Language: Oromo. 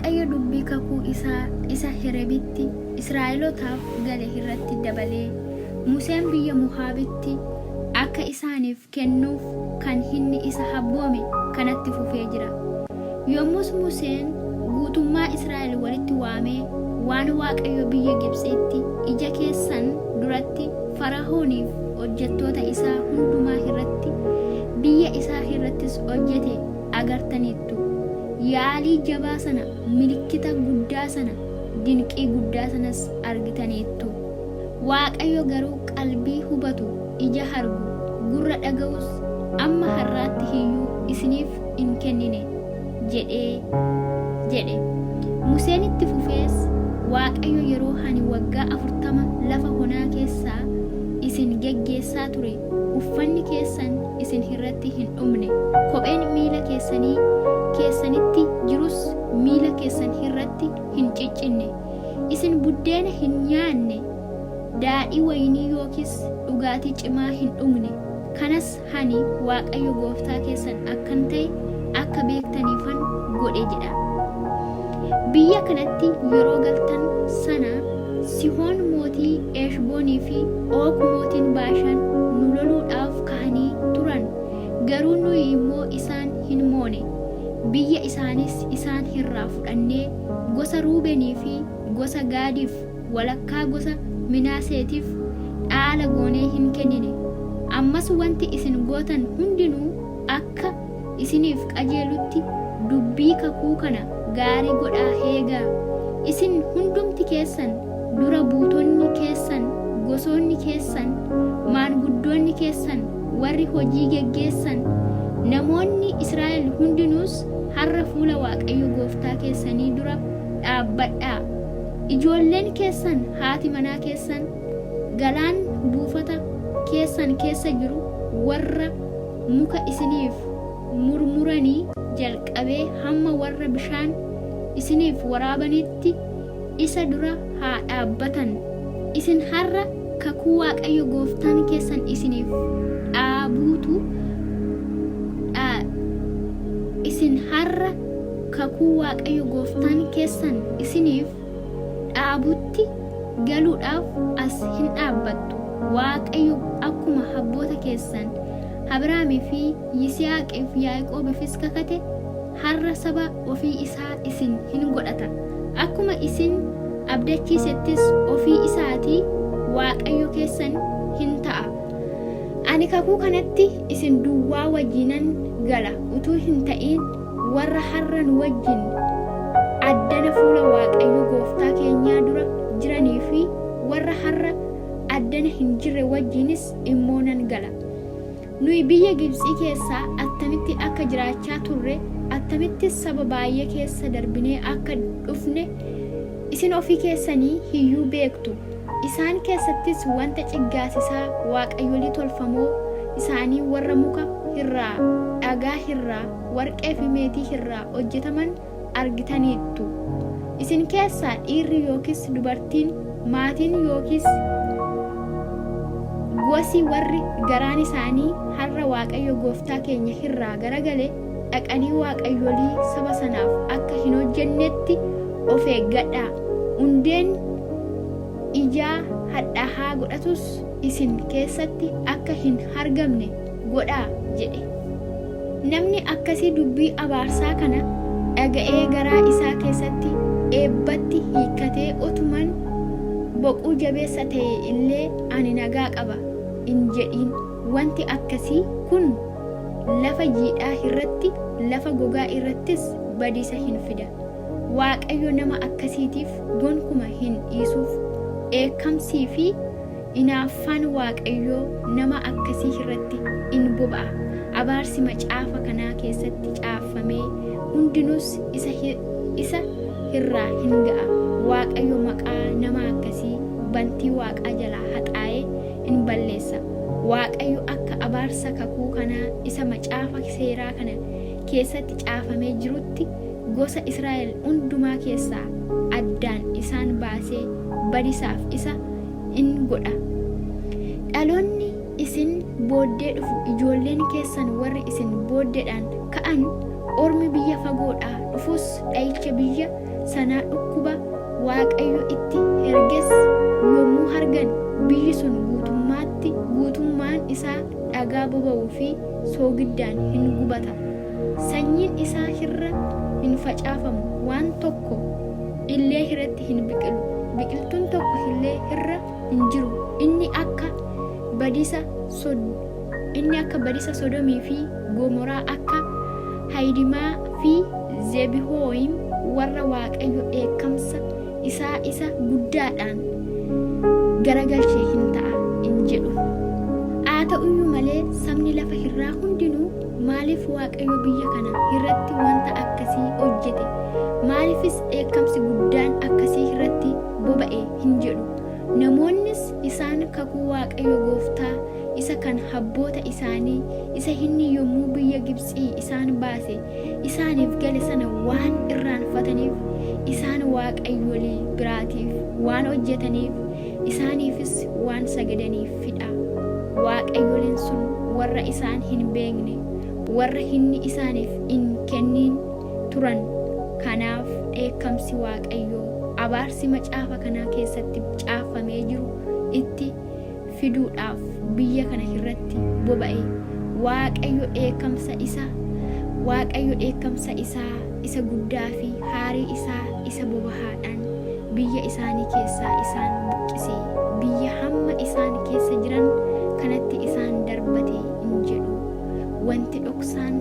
Waaqayyo dubbii kakuu isa Herebitti Israa'elootaaf gale irratti dabalee Museen biyya Mo'aabitti akka isaaniif kennuuf kan inni isa habboome kanatti fufee jira. Yommus Museen guutummaa Israa'el walitti waamee waan Waaqayyo biyya Gibxitti ija keessan duratti Faraa'ooniif hojjettoota isaa hundumaa irratti biyya isaa irrattis hojjete agartaniittu. Yaalii jabaa sana, milikkita guddaa sana, dinqii guddaa sanas argitaniittu. Waaqayyo garuu qalbii hubatu, ija argu, gurra dhaga'us amma har'aatti hiyyuu isiniif hin kennine jedhe. Museen itti fufees Waaqayyo yeroo ani waggaa 40 lafa onaa keessaa isin geggeessaa ture uffanni keessan isin irratti hin dhumne, kopheen miila keessanitti jirus miila keessan irratti hin ciccinne, isin buddeena hin nyaanne, daadhii wayinii yookiis dhugaatii cimaa hin dhugne. Kanas ani Waaqayyo gooftaa keessan akkan ta'e akka beektaniifan godhe jedha. Biyya kanatti yeroo galtan sana Sihoon mootii Heshboonii fi Oog mootiin Baashaan nu loluudhaaf ka'anii turan. Garuu nuyi immoo isaan hin moone. Biyya isaanis isaan irraa fudhannee gosa Ruubeenii fi gosa Gaadiif walakkaa gosa Minaaseetiif dhaala goonee hin kennine. Ammas wanti isin gootan hundinuu akka isiniif qajeelutti dubbii kakuu kana gaarii godhaa eegaa. Isin hundumti keessan, dura buutonni keessan, gosoonni keessan, maanguddoonni keessan, warri hojii geggeessan, namoonni Israa'el hundinuus har'a fuula Waaqayyo gooftaa keessanii dura dhaabbadhaa. Ijoolleen keessan, haati manaa keessan, galaan buufata keessan keessa jiru warra muka isiniif murmuranii jalqabee hamma warra bishaan isiniif waraabanitti isa dura haa dhaabbatan. Isin har'a kakuu Waaqayyo gooftaan keessan isiniif dhaabuutu isin har'a kakuu Waaqayyo gooftaan keessan isiniif dhaabutti galuudhaaf as hin dhaabbattu. Waaqayyo akkuma abboota keessan Abrahaamii fi Yisihaaqii fi Yaaqoobiifis kakate har'a saba ofii isaa isin hin godhata. Akkuma isin abdachiisettis ofii isaatii Waaqayyo keessan hin ta'a. Ani kakuu kanatti isin duwwaa wajjinan gala utuu hin ta'in warra har'a nu wajjin addana fuula Waaqayyo gooftaa keenyaa dura jiranii fi warra har'a addana hin jirre wajjinis immoo nan gala. Nuyi biyya Gibxii keessaa attamitti akka jiraachaa turre, attamittis saba baay'ee keessa darbinee akka dhufne isin ofii keessanii hiyyuu beektu. Isaan keessattis wanta ciggaasisaa waaqayyolii tolfamoo isaanii warra muka irraa, dhagaa irraa, warqee fi meetii irraa hojjetaman argitaniittu. Isin keessaa dhiirri yookiis dubartiin, maatiin yookiis gosi warri garaan isaanii har'a Waaqayyo gooftaa keenya irraa garagale dhaqanii waaqayyolii saba sanaaf akka hin hojjennetti of eeggadhaa. Hundeen ijaa hadhaa'aa godhatus isin keessatti akka hin argamne godhaa jedhe. Namni akkasii dubbii abaarsaa kana dhaga'ee garaa isaa keessatti eebbatti hiikkatee otuman boquu jabeessa ta'e illee ani nagaa qaba hin jedhin. Wanti akkasii kun lafa jiidhaa irratti, lafa gogaa irrattis badiisa hin fida. Waaqayyo nama akkasiitiif gonkumaa hin dhiisuuf. Dheekkamsii fi hinaaffaan Waaqayyoo nama akkasii irratti in boba'a. Abaarsi macaafa kanaa keessatti caafamee hundinuus isa irraa hin ga'a. Waaqayyo maqaa nama akkasii bantii Waaqaa jalaa haxaa'ee in balleessa. Waaqayyo akka abaarsa kakuu kanaa isa macaafa seeraa kana keessatti caafamee jirutti gosa Israa'el hundumaa keessaa addaan isaan baasee badisaaf isa in godha. Dhaloonni isin booddee dhufu, ijoolleen keessan warri isin booddeedhaan ka'an, ormi biyya fagoodhaa dhufus dha'icha biyya sanaa dhukkuba Waaqayyo itti erges yommuu argan biyyi sun guutummaan isaa dhagaa boba'uu fi soogiddaan hin gubata. Sanyiin isaa irra hin facaafamu, waan tokko illee irratti hin biqilu, biqiltuun tokko illee irra hin jiru. Inni akka badiisa Sodomii fi Gomoraa, akka Haydimaa fi Zebihooyim warra Waaqayyo dheekkamsa isaa isa guddaadhaan garagalchee hin ta'a in jedhu. Haa ta'uyyuu malee sabni lafa irraa hundinuu maaliif Waaqayyo biyya kana irratti wanta akkasii hojjete? Maaliifis dheekkamsi guddaan akkasii irratti boba'e hin jedhu. Namoonnis isaan kakuu Waaqayyo Gooftaa isa kan abboota isaanii isa inni yommuu biyya Gibxii isaan baase isaaniif gale sana waan irraanfataniif, isaan waaqayyolee biraatiif waan hojjetaniif, isaaniifis waan sagadaniifidha. Waaqayyoleen sun warra isaan hin beekne, warra inni isaaniif hin kennin turan. Kanaaf dheekkamsi Waaqayyoo abaarsi macaafa kanaa keessatti caafamee jiru itti fiduudhaaf biyya kana irratti boba'e. Waaqayyo dheekkamsa isaa isa guddaa fi aarii isaa isa bobahaadhaan biyya isaanii keessaa isaan buqqisee biyya hamma isaan keessa jiran kanatti isaan darbate hin jedhu. Wanti dhoksaan